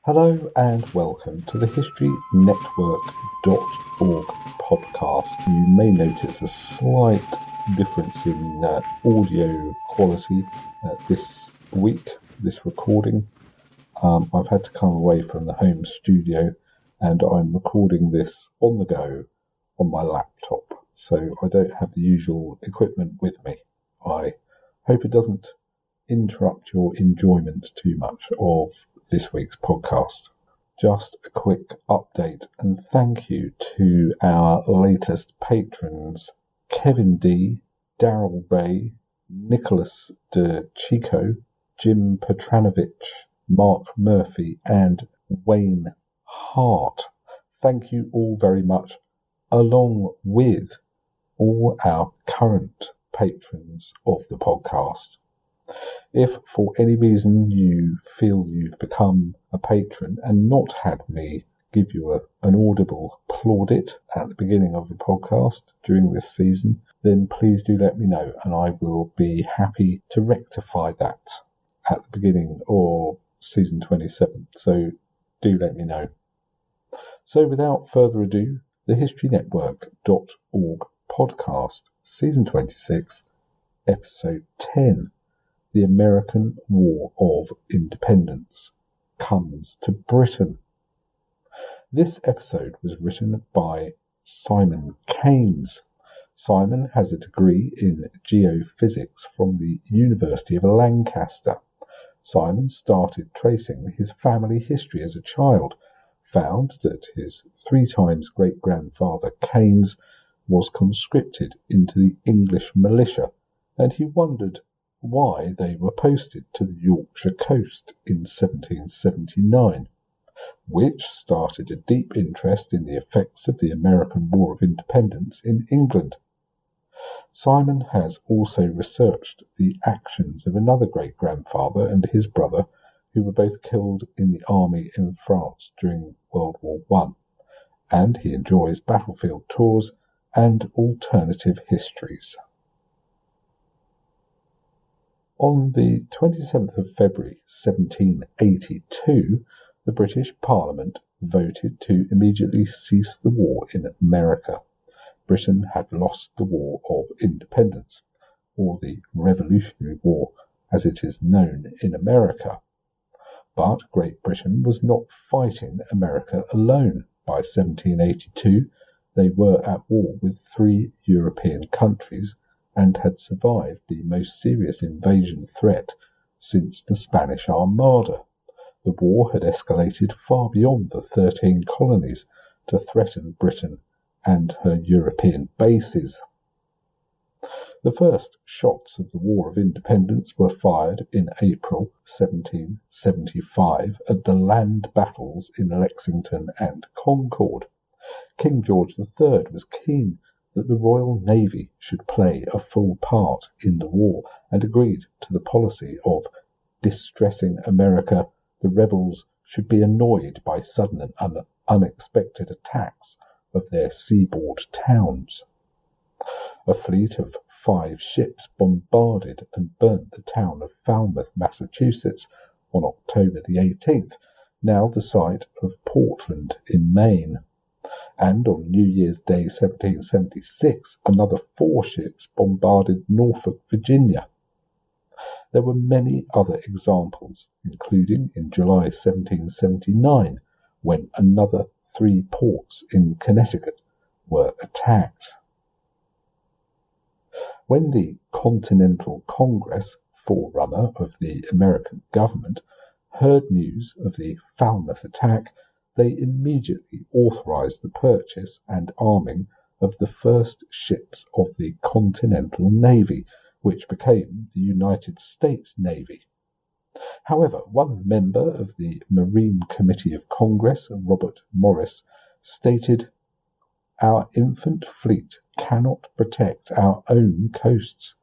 Hello and welcome to the HistoryNetwork.org podcast. You may notice a slight difference in audio quality this week, this recording. I've had to come away from the home studio and I'm recording this on the go on my laptop, so I don't have the usual equipment with me. I hope it doesn't interrupt your enjoyment too much of this week's podcast. Just a quick update and thank you to our latest patrons, Kevin D, Daryl Ray, Nicholas De Chico, Jim Petranovich, Mark Murphy and Wayne Hart. Thank you all very much, along with all our current patrons of the podcast. If for any reason you feel you've become a patron and not had me give you an audible plaudit at the beginning of the podcast during this season, then please do let me know and I will be happy to rectify that at the beginning of season 27. So do let me know. So without further ado, the HistoryNetwork.org podcast, season 26, episode 10. The American War of Independence comes to Britain. This episode was written by Simon Keynes. Simon has a degree in geophysics from the University of Lancaster. Simon started tracing his family history as a child, found that his 3 times great-grandfather Keynes was conscripted into the English militia, and he wondered why they were posted to the Yorkshire coast in 1779, which started a deep interest in the effects of the American War of Independence in England. Simon has also researched the actions of another great-grandfather and his brother, who were both killed in the army in France during World War I, and he enjoys battlefield tours and alternative histories. On the 27th of February 1782, the British Parliament voted to immediately cease the war in America. Britain had lost the War of Independence, or the Revolutionary War as it is known in America. But Great Britain was not fighting America alone. By 1782, they were at war with 3 European countries and had survived the most serious invasion threat since the Spanish Armada. The war had escalated far beyond the 13 colonies to threaten Britain and her European bases. The first shots of the War of Independence were fired in April 1775 at the land battles in Lexington and Concord. King George III was keen that the Royal Navy should play a full part in the war and agreed to the policy of distressing America. The rebels should be annoyed by sudden and unexpected attacks of their seaboard towns. A fleet of 5 ships bombarded and burnt the town of Falmouth, Massachusetts on October the 18th, now the site of Portland in Maine. And on New Year's Day 1776, another 4 ships bombarded Norfolk, Virginia. There were many other examples, including in July 1779, when another 3 ports in Connecticut were attacked. When the Continental Congress, forerunner of the American government, heard news of the Falmouth attack, they immediately authorized the purchase and arming of the first ships of the Continental Navy, which became the United States Navy. However, one member of the Marine Committee of Congress, Robert Morris, stated, "Our infant fleet cannot protect our own coasts.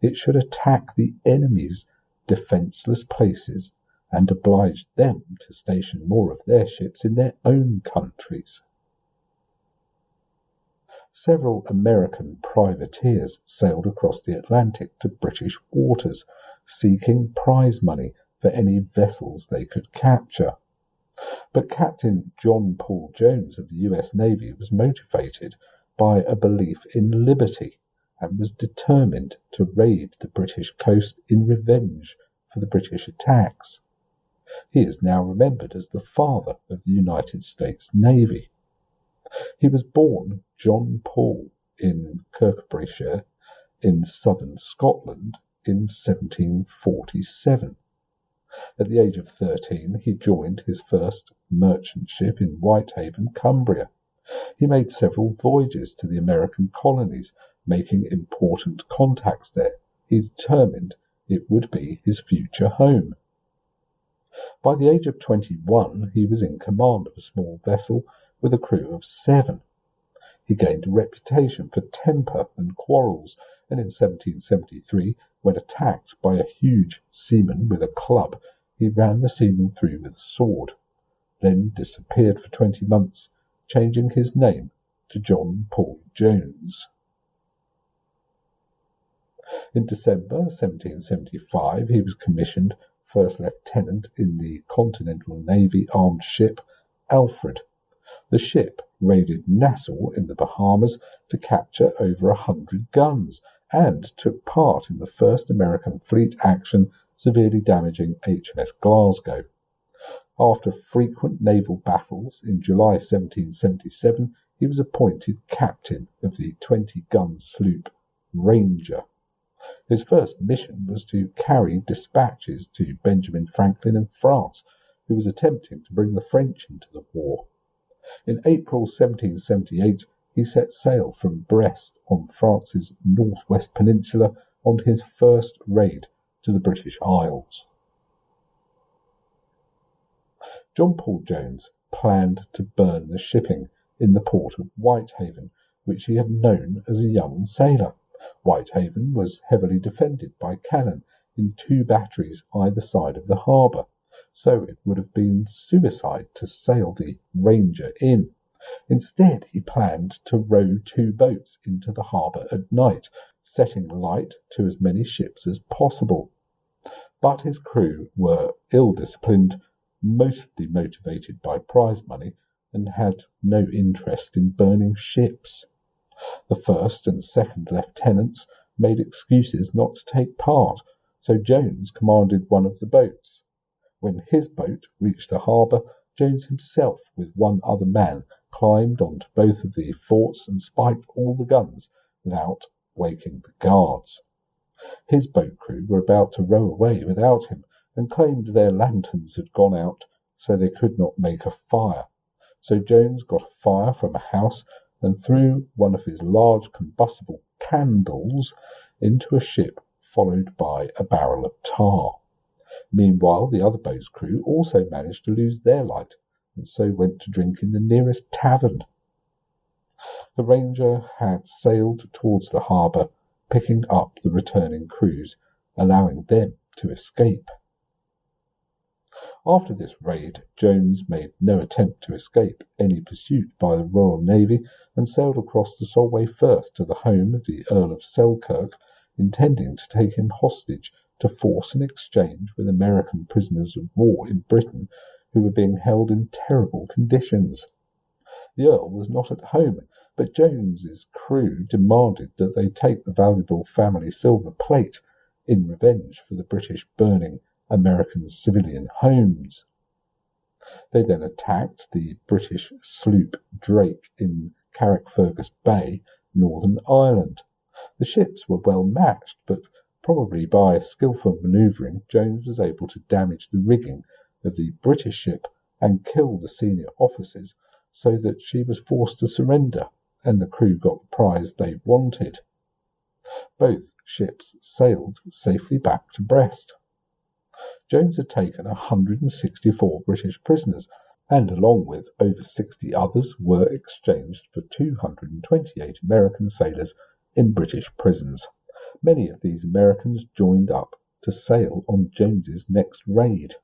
It should attack the enemy's defenseless places and obliged them to station more of their ships in their own countries." Several American privateers sailed across the Atlantic to British waters, seeking prize money for any vessels they could capture. But Captain John Paul Jones of the US Navy was motivated by a belief in liberty and was determined to raid the British coast in revenge for the British attacks. He is now remembered as the father of the United States Navy. He was born John Paul in Kirkcudbrightshire in southern Scotland in 1747. At the age of 13, he joined his first merchant ship in Whitehaven, Cumbria. He made several voyages to the American colonies, making important contacts there. He determined it would be his future home. By the age of 21, he was in command of a small vessel with a crew of 7. He gained a reputation for temper and quarrels, and in 1773, when attacked by a huge seaman with a club, he ran the seaman through with a sword, then disappeared for 20 months, changing his name to John Paul Jones. In December 1775, he was commissioned first lieutenant in the Continental Navy armed ship Alfred. The ship raided Nassau in the Bahamas to capture over 100 guns and took part in the first American fleet action, severely damaging HMS Glasgow. After frequent naval battles in July 1777, he was appointed captain of the 20-gun sloop Ranger. His first mission was to carry dispatches to Benjamin Franklin in France, who was attempting to bring the French into the war. In April 1778, he set sail from Brest on France's northwest peninsula on his first raid to the British Isles. John Paul Jones planned to burn the shipping in the port of Whitehaven, which he had known as a young sailor. Whitehaven was heavily defended by cannon in 2 batteries either side of the harbour, so it would have been suicide to sail the Ranger in. Instead, he planned to row 2 boats into the harbour at night, setting light to as many ships as possible. But his crew were ill-disciplined, mostly motivated by prize money, and had no interest in burning ships. The first and second lieutenants made excuses not to take part, so Jones commanded one of the boats. When his boat reached the harbour, Jones himself, with 1 other man, climbed onto both of the forts and spiked all the guns without waking the guards. His boat crew were about to row away without him, and claimed their lanterns had gone out, so they could not make a fire. So Jones got a fire from a house and threw one of his large combustible candles into a ship, followed by a barrel of tar. Meanwhile, the other boat's crew also managed to lose their light, and so went to drink in the nearest tavern. The Ranger had sailed towards the harbour, picking up the returning crews, allowing them to escape. After this raid, Jones made no attempt to escape any pursuit by the Royal Navy and sailed across the Solway Firth to the home of the Earl of Selkirk, intending to take him hostage to force an exchange with American prisoners of war in Britain who were being held in terrible conditions. The Earl was not at home, but Jones's crew demanded that they take the valuable family silver plate in revenge for the British burning American civilian homes. They then attacked the British sloop Drake in Carrickfergus Bay, Northern Ireland. The ships were well matched, but probably by skillful manoeuvring, Jones was able to damage the rigging of the British ship and kill the senior officers, so that she was forced to surrender, and the crew got the prize they wanted. Both ships sailed safely back to Brest. Jones had taken 164 British prisoners, and along with over 60 others were exchanged for 228 American sailors in British prisons. Many of these Americans joined up to sail on Jones's next raid.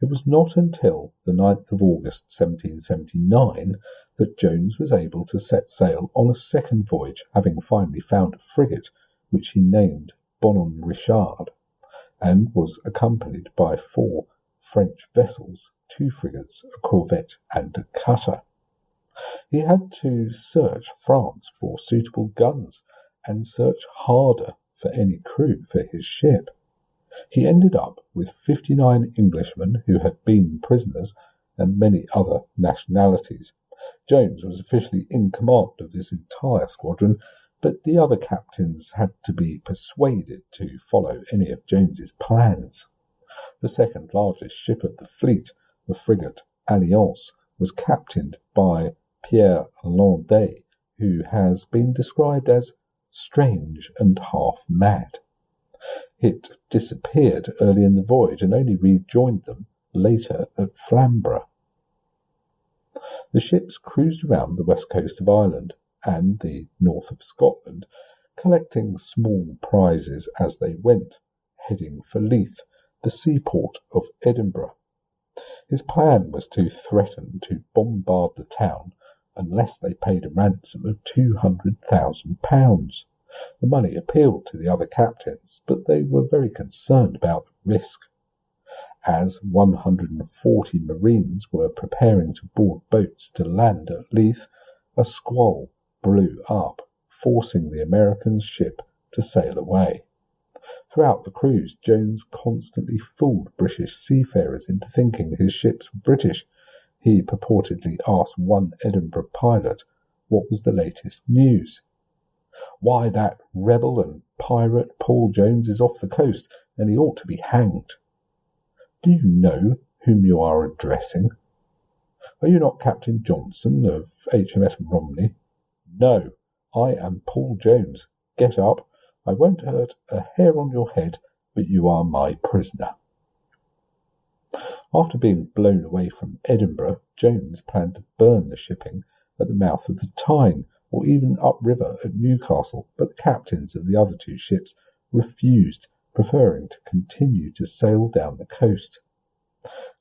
It was not until the 9th of August 1779 that Jones was able to set sail on a second voyage, having finally found a frigate which he named Bonhomme Richard, and was accompanied by 4 French vessels, 2 frigates, a corvette, and a cutter. He had to search France for suitable guns and search harder for any crew for his ship. He ended up with 59 Englishmen who had been prisoners and many other nationalities. Jones was officially in command of this entire squadron, but the other captains had to be persuaded to follow any of Jones's plans. The second largest ship of the fleet, the frigate Alliance, was captained by Pierre Landais, who has been described as strange and half mad. It disappeared early in the voyage and only rejoined them later at Flamborough. The ships cruised around the west coast of Ireland and the north of Scotland, collecting small prizes as they went, heading for Leith, the seaport of Edinburgh. His plan was to threaten to bombard the town unless they paid a ransom of £200,000. The money appealed to the other captains, but they were very concerned about the risk. As 140 Marines were preparing to board boats to land at Leith, a squall blew up, forcing the Americans' ship to sail away. Throughout the cruise, Jones constantly fooled British seafarers into thinking his ships were British. He purportedly asked one Edinburgh pilot what was the latest news. "Why, that rebel and pirate Paul Jones is off the coast, and he ought to be hanged." "Do you know whom you are addressing?" "Are you not Captain Johnson of HMS Romney?" "No, I am Paul Jones. Get up. I won't hurt a hair on your head, but you are my prisoner." After being blown away from Edinburgh, Jones planned to burn the shipping at the mouth of the Tyne, or even upriver at Newcastle, but the captains of the other 2 ships refused, preferring to continue to sail down the coast.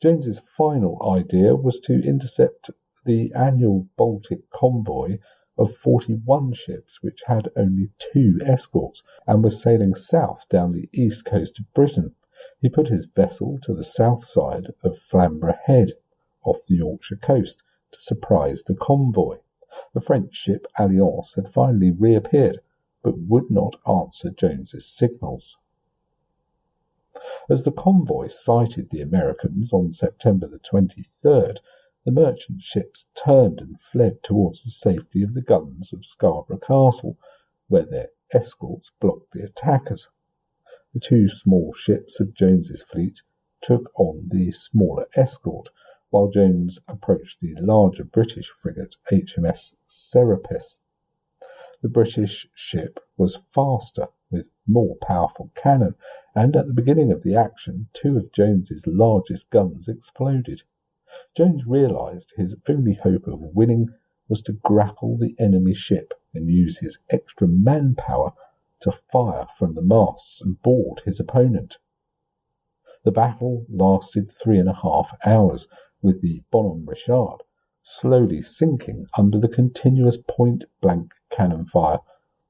Jones's final idea was to intercept the annual Baltic convoy of 41 ships, which had only 2 escorts, and was sailing south down the east coast of Britain. He put his vessel to the south side of Flamborough Head, off the Yorkshire coast, to surprise the convoy. The French ship Alliance had finally reappeared, but would not answer Jones's signals. As the convoy sighted the Americans on September the 23rd, the merchant ships turned and fled towards the safety of the guns of Scarborough Castle, where their escorts blocked the attackers. The 2 small ships of Jones's fleet took on the smaller escort, while Jones approached the larger British frigate HMS Serapis. The British ship was faster, with more powerful cannon, and at the beginning of the action 2 of Jones's largest guns exploded. Jones realized his only hope of winning was to grapple the enemy ship and use his extra manpower to fire from the masts and board his opponent. The battle lasted 3.5 hours, with the Bonhomme Richard slowly sinking under the continuous point-blank cannon fire.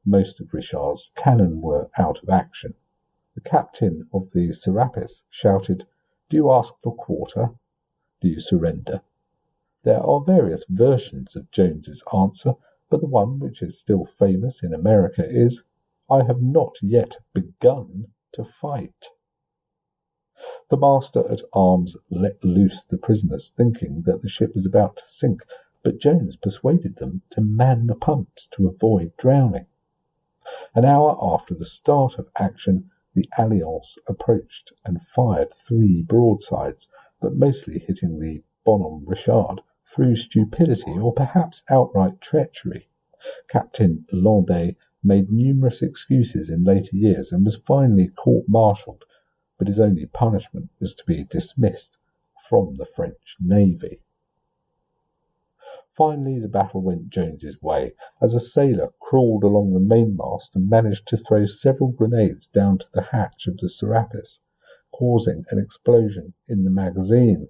Most of Richard's cannon were out of action. The captain of the Serapis shouted, "Do you ask for quarter? Do you surrender?" There are various versions of Jones's answer, but the one which is still famous in America is, "I have not yet begun to fight." The master-at-arms let loose the prisoners, thinking that the ship was about to sink, but Jones persuaded them to man the pumps to avoid drowning. An hour after the start of action, the Alliance approached and fired 3 broadsides, but mostly hitting the Bonhomme Richard through stupidity or perhaps outright treachery. Captain Landais made numerous excuses in later years and was finally court-martialed, but his only punishment was to be dismissed from the French Navy. Finally, the battle went Jones's way, as a sailor crawled along the mainmast and managed to throw several grenades down to the hatch of the Serapis, causing an explosion in the magazine.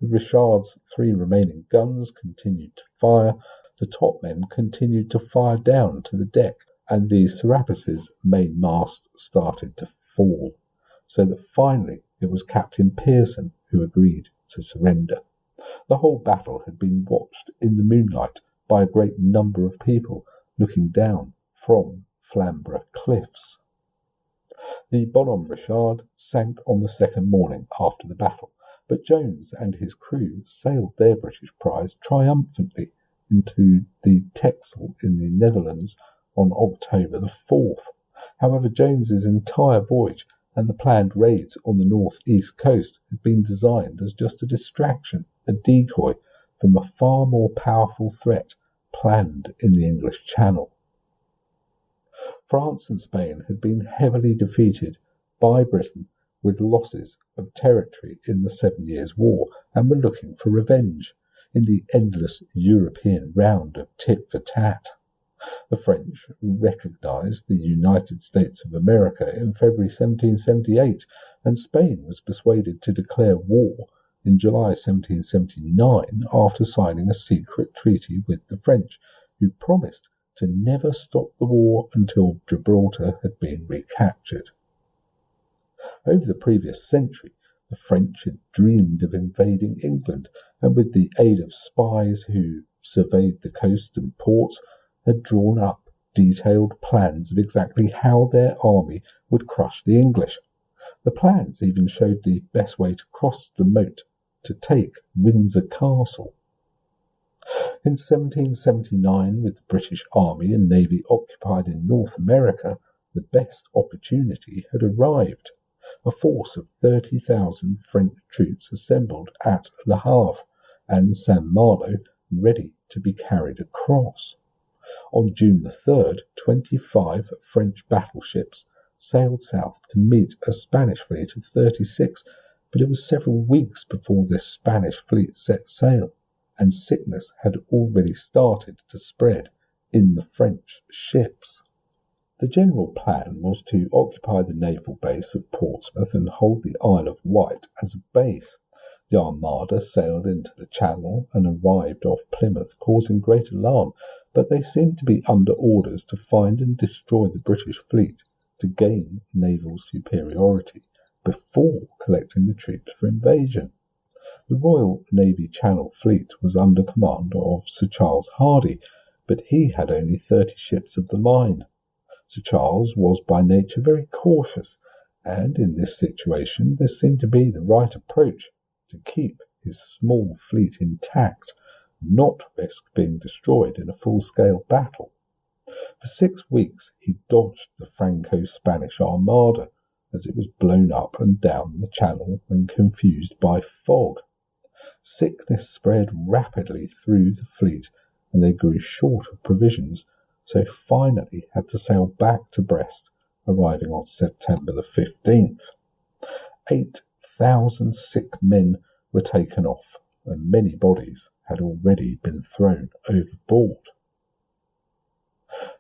The Richard's 3 remaining guns continued to fire, the topmen continued to fire down to the deck, and the Serapis's main mast started to fall, so that finally it was Captain Pearson who agreed to surrender. The whole battle had been watched in the moonlight by a great number of people looking down from Flamborough Cliffs. The Bonhomme Richard sank on the second morning after the battle, but Jones and his crew sailed their British prize triumphantly into the Texel in the Netherlands on October the 4th. However, Jones's entire voyage and the planned raids on the north-east coast had been designed as just a distraction, a decoy from a far more powerful threat planned in the English Channel. France and Spain had been heavily defeated by Britain with losses of territory in the 7 Years' War and were looking for revenge in the endless European round of tit-for-tat. The French recognized the United States of America in February 1778, and Spain was persuaded to declare war in July 1779 after signing a secret treaty with the French, who promised to never stop the war until Gibraltar had been recaptured. Over the previous century, the French had dreamed of invading England, and with the aid of spies who surveyed the coast and ports, had drawn up detailed plans of exactly how their army would crush the English. The plans even showed the best way to cross the moat to take Windsor Castle. In 1779, with the British Army and Navy occupied in North America, the best opportunity had arrived. A force of 30,000 French troops assembled at Le Havre and St. Malo, ready to be carried across. On June the 3rd, 25 French battleships sailed south to meet a Spanish fleet of 36, but it was several weeks before this Spanish fleet set sail, and sickness had already started to spread in the French ships. The general plan was to occupy the naval base of Portsmouth and hold the Isle of Wight as a base. The armada sailed into the Channel and arrived off Plymouth, causing great alarm, but they seemed to be under orders to find and destroy the British fleet to gain naval superiority before collecting the troops for invasion. The Royal Navy Channel Fleet was under command of Sir Charles Hardy, but he had only 30 ships of the line. Sir Charles was by nature very cautious, and in this situation this seemed to be the right approach, to keep his small fleet intact, not risk being destroyed in a full-scale battle. For 6 weeks he dodged the Franco-Spanish armada, as it was blown up and down the Channel and confused by fog. Sickness spread rapidly through the fleet, and they grew short of provisions, so finally had to sail back to Brest, arriving on September the 15th. 8,000 sick men were taken off, and many bodies had already been thrown overboard.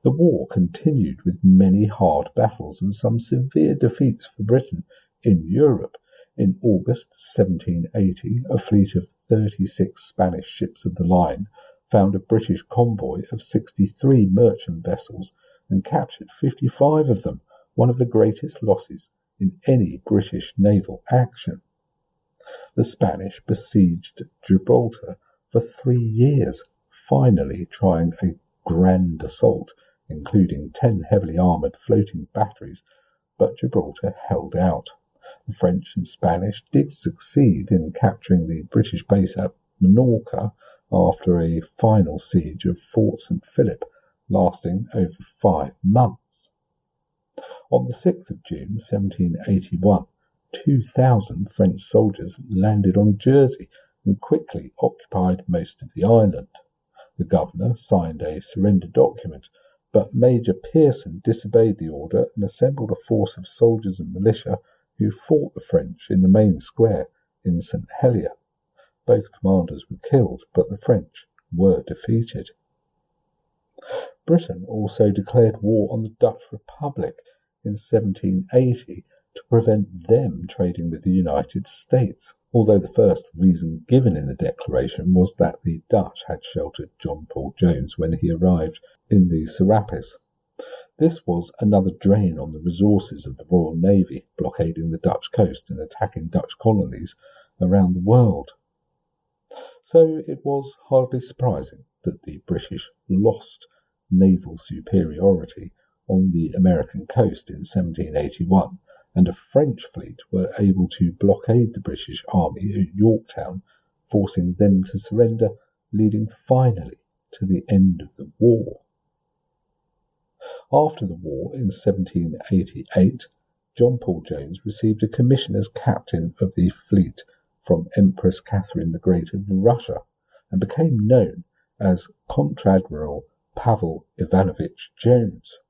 The war continued with many hard battles and some severe defeats for Britain in Europe. In August 1780, a fleet of 36 Spanish ships of the line found a British convoy of 63 merchant vessels and captured 55 of them, one of the greatest losses in any British naval action. The Spanish besieged Gibraltar for 3 years, finally trying a grand assault, including 10 heavily armoured floating batteries, but Gibraltar held out. The French and Spanish did succeed in capturing the British base at Minorca after a final siege of Fort St. Philip, lasting over 5 months. On the 6th of June 1781, 2,000 French soldiers landed on Jersey and quickly occupied most of the island. The governor signed a surrender document, but Major Pearson disobeyed the order and assembled a force of soldiers and militia who fought the French in the main square in St. Helier. Both commanders were killed, but the French were defeated. Britain also declared war on the Dutch Republic in 1780 to prevent them trading with the United States, although the first reason given in the declaration was that the Dutch had sheltered John Paul Jones when he arrived in the Serapis. This was another drain on the resources of the Royal Navy, blockading the Dutch coast and attacking Dutch colonies around the world. So it was hardly surprising that the British lost naval superiority on the American coast in 1781, and a French fleet were able to blockade the British army at Yorktown, forcing them to surrender, leading finally to the end of the war. After the war in 1788, John Paul Jones received a commission as captain of the fleet from Empress Catherine the Great of Russia, and became known as Contradmiral Pavel Ivanovich Jones.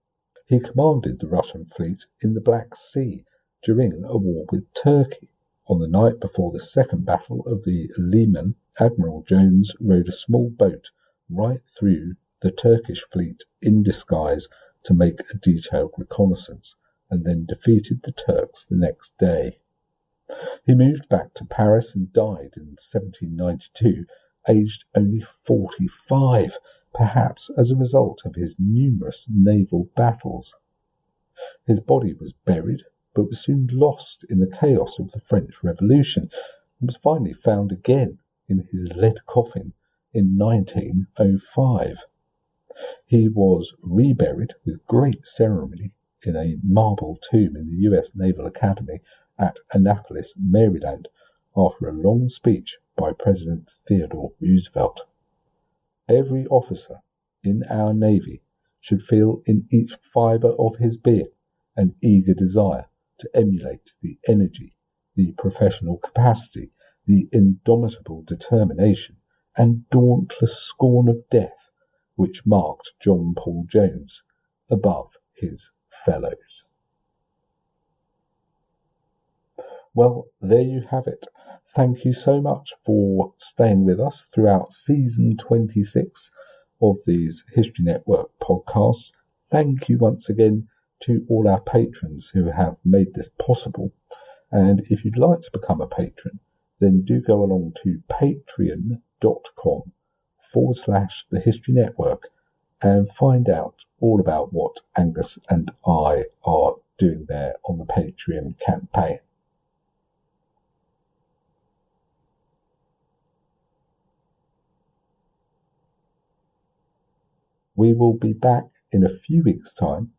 He commanded the Russian fleet in the Black Sea during a war with Turkey. On the night before the Second Battle of the Leman, Admiral Jones rowed a small boat right through the Turkish fleet in disguise to make a detailed reconnaissance, and then defeated the Turks the next day. He moved back to Paris and died in 1792, aged only 45, perhaps as a result of his numerous naval battles. His body was buried, but was soon lost in the chaos of the French Revolution, and was finally found again in his lead coffin in 1905. He was reburied with great ceremony in a marble tomb in the U.S. Naval Academy at Annapolis, Maryland, after a long speech by President Theodore Roosevelt. Every officer in our Navy should feel in each fibre of his being an eager desire to emulate the energy, the professional capacity, the indomitable determination, and dauntless scorn of death which marked John Paul Jones above his fellows. Well, there you have it. Thank you so much for staying with us throughout season 26 of these History Network podcasts. Thank you once again to all our patrons who have made this possible. And if you'd like to become a patron, then do go along to patreon.com/The History Network and find out all about what Angus and I are doing there on the Patreon campaign. We will be back in a few weeks' time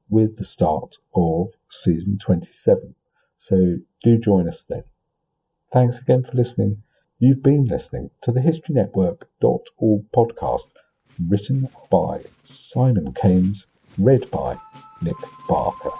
with the start of season 27, so do join us then. Thanks again for listening. You've been listening to the HistoryNetwork.org podcast, written by Simon Keynes, read by Nick Barker.